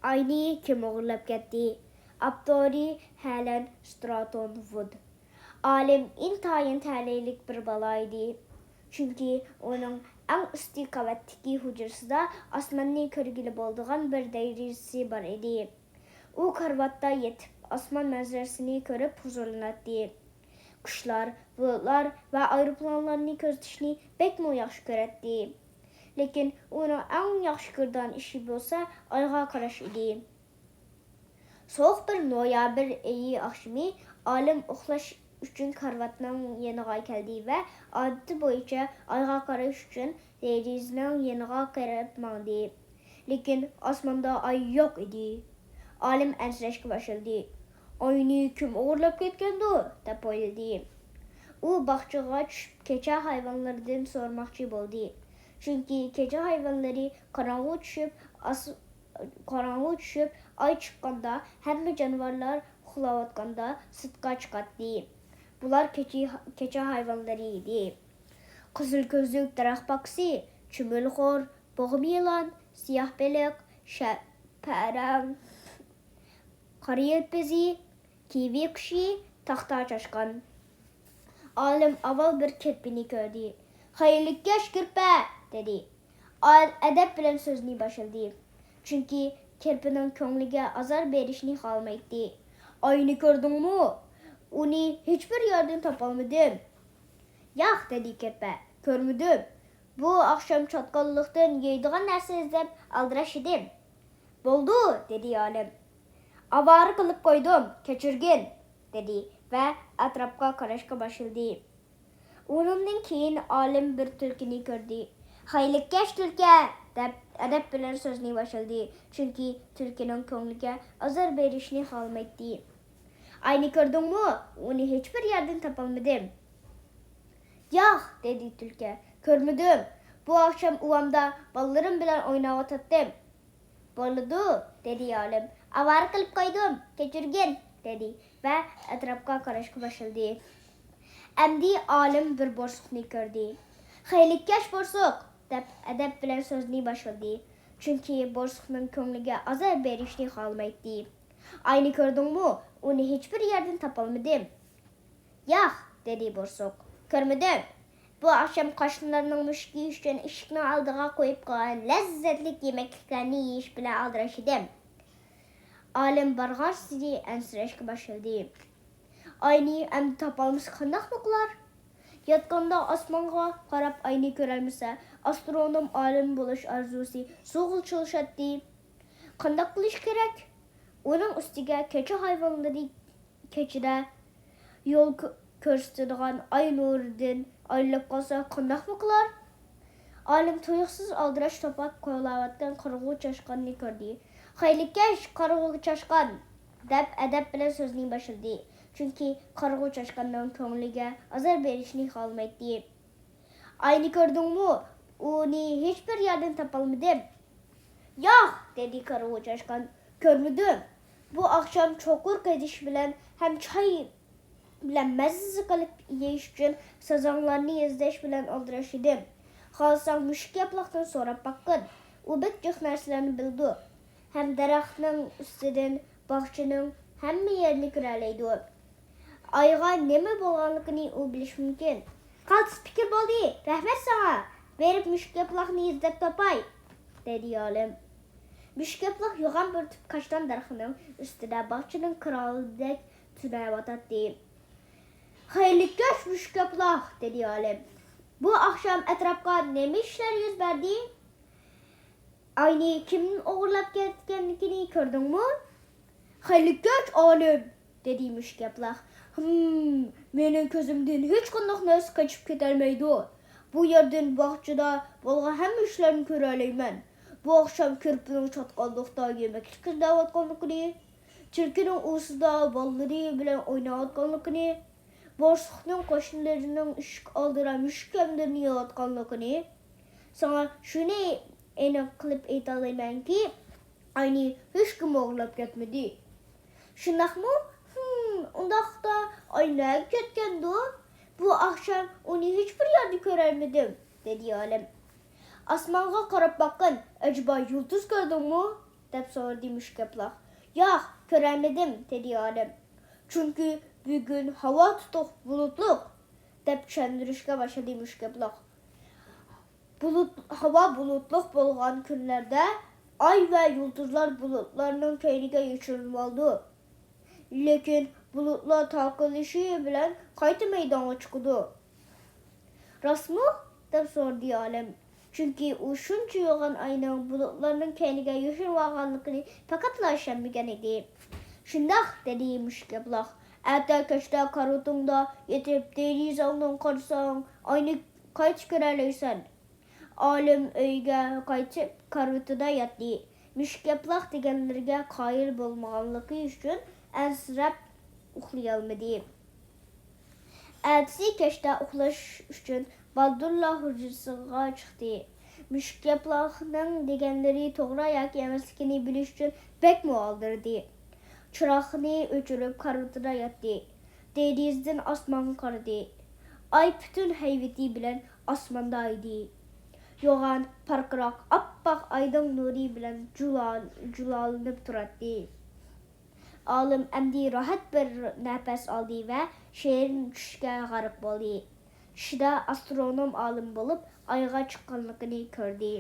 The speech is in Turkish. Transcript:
ئاينى كىم ئوغرىلاپ كەتتى؟ ئاپتورى ھەلەن ستراتون وۇد. ئالىم ئىنتايىن تەلەيلىك بىر بالا ئىدى. چۈنكى ئۇنىڭ ئەڭ ئۈستى قەۋەتتىكى ھۇجرىسىدا ئاسماننى كۆرگىلى بولىدىغان بىر دېرىزىسى بار ئىدى. ئۇ كارىۋاتتا يېتىپ ئاسمان مەنزىرىسىنى كۆرۈپ ھۇزۇرلىناتتى. قۇشلار، بۇلۇتلار ۋە ئايروپىلانلارنى كۆزىتىشنى بەكمۇ ياخشى كۆرەتتى. لېكىن ئۇنىڭ ئەڭ ياخشى كۆرىدىغان ئىشى بولسا ئايغا قاراش ئىدى. سوغۇق بىر نويابىر ئېيى ئاخشىمى ئالىم ئۇخلاش uchun karvatning yeniga keldi va odati bo'yicha oyga qarash uchun derazaning yeniga qarab mandi. Lekin osmonda oy yo'q edi. Olim ansirashga boshladi. Oyni kim o'g'irlab ketgandi deb o'yladi. U bog'chaga tushib kecha hayvonlardan so'ramoqchi bo'ldi. Chunki kecha hayvonlari qorong'u tushib oy chiqqanda hamma jonivorlar uxlayotganda sirtqa chiqadi. Bular kecha hayvonlari edi. Qizil ko'zlük daraxt boqisi, chumulxo'r, bo'g'im yılan, siyah beliq, parang, qora yelpizi, kivi qushi, taxta choshqon. Olim avval bir kirpini ko'rdi. "Xayrli kech kirpa", dedi. Adab bilan so'zni boshladi. Chunki kirpining ko'ngliga azor berishni xohlamaydi. "Oyni ko'rdingmi? Uni hech bir yerdan topolmadim." "Yo'q", dedi kirpa. "Ko'rmadim. Bu oqshom chotqonlikdan yeydigan narsa izlab aldirash edim." "Bo'ldi", dedi olim. "Avora qilib qo'ydim, kechirgin", dedi va atrofga qarashga boshladi. Undan keyin olim bir tulkini ko'rdi. "Xayrli kech tulka", deb adab bilan so'zni boshladi. Chunki tulkining ko'ngliga azor berishni xohlamaydi. "Ayni ko'rdingmi? Uni hech bir yerdan topolmadim." "Yo'q", dedi tulka. "Ko'rmadim. Bu oqshom uvamda bolalarim bilan o'ynayotgandim." "Bo'ladi", dedi olim. "Avora qilib qo'ydim, kechirgin", dedi va atrofga qarashga boshladi. Endi olim bir bo'rsuqni ko'rdi. "Xayrli kech bo'rsuq", deb adab bilan so'zni boshladi. Chunki bo'rsuqning ko'ngliga azor berishni xohlamaydi. "Ayni ko'rdingmi? Uni hech bir yerdan topolmadim." "Yo'q", dedi bo'rsuq. "Ko'rmadim. Bu oqshom qo'shnilarning mushuk yeyish uchun eshikning oldiga qo'yib qo'ygan lazzatli yemekliklarni yeyish bilan aldirash edim." Olim barg'arsidi ansirashga boshladi. "Oyni endi topolmasa qandoq qilar? Yotganda osmonga qarab oyni ko'rolmasa, astronom olim bo'lish orzusi so'g'ilchilashadi. Qandoq qilish kerak? Uning ustiga kecha hayvonlari kechida yo'l ko'rsatadigan oy nuridan ayrilib qolsa qandoq qilar?" Olim tuyuqsiz aldirash to'pab qo'ylayotgan qarg'u choshqonni ko'rdi. "Xayrli kech, qarg'u choshqon", deb adab bilan so'zni boshladi. Chunki qarg'u choshqonning ko'ngliga azor berishni xohlamaydi. "Ayni ko'rdingmi? Uni hech bir yerdan topolmadim." "Yo'q", dedi qarg'u choshqon. "Ko'rmadim. Bu oqshom cho'qur qidish bilan ham choy bilan mazza qilib yeyish uchun sazonlarni izlash bilan aldirash edim. Xohlasang mushuk yaproqdan so'rab boqqin. U bek jiq narsalarni bildi. Ham daraxtning ustidan bog'chaning hamma yerini ko'ralaydi. Oyga nima bo'lganligini u bilish mumkin." "Qaltis fikr bo'ldi. Rahmat sana. Berib mushuk yaproqni izlab topay", dedi olim. Mushuk yaproq yo'g'on bir tip kashtan daraxtining ustida bog'chaning qirolidek tunayotdi. "Xayrli kech mushuk yaproq", dedi olim. "Bu oqshom atrofga nima ishlar yuz berdi? Oyni kimning o'g'irlab ketganligini ko'rdingmi?" "Xayrli kech olim", dedi mushuk yaproq. Mening ko'zimdan hech qanday narsa qochib ketolmaydi. Bu yerdan bog'chada bo'lgan hamma ishlarni ko'ra olaman. Bu oqshom kirpining chotqonlikda yemaklik qilayotganligini, chirkining ustida bolalari bilan o'ynayotganligini, bo'rsuqning qo'shnilarining eshik oldida mushuk yemlarini yeyotganligini. Sana shuni aniq qilib aytaolamanki, oyni hech kim o'g'irlab ketmadi." "Shundaqmi? Undaqda oy nega ketgandi? Bu oqshom uni hech bir yerda ko'rolmadim", dedi olim. "Osmonga qarab boqqin. Acaba yulduz ko'rdingmi?" deb so'radi mushuklar. Yo'q, ko'rolmadim, dedi olim. Chunki bugun havo tutuq, bulutliq, deb tushuntirishga boshladi mushuklar. Havo bulutliq bo'lgan kunlarda ay va yulduzlar bulutlarning keyniga yashirinib oldi. Lekin bulutlar tarqalishi bilan qayta maydonga chiqdi. Rostmi? deb so'radi olim. Chunki u shuncha yo'g'on ayning bulutlarning keyniga yashirinib olganligini faqatla ishonmagan edi. Shundoq, dedi mushuklar. Erta kechda karutingda yetib derizangdan qarsang, ayni qaytib ko'ralaysan. Olim uyga qaytib karutida yotdi. Mushuklar deganlarga qoyil bo'lmaganligi uchun ansirab uxlayolmadi. Ertasi kechda uxlash uchun baldurlar hujrasiga chiqdi. Mushuklarning deganlari to'g'ri yoki emasligini bilish uchun bekmi oldirdi. Chiroqni o'chirib karutida yotdi. Derizdan osmonga qaradi. Ay butun haybati bilan osmonda edi. Yo'g'on parqaroq oppoq aydin nuri bilan julolanib turardi. Olim endi rohat bir nafas oldi va shirin tushga g'arq bo'ldi. Tushida astronom olim bo'lib, oyga chiqqanligini ko'rdi.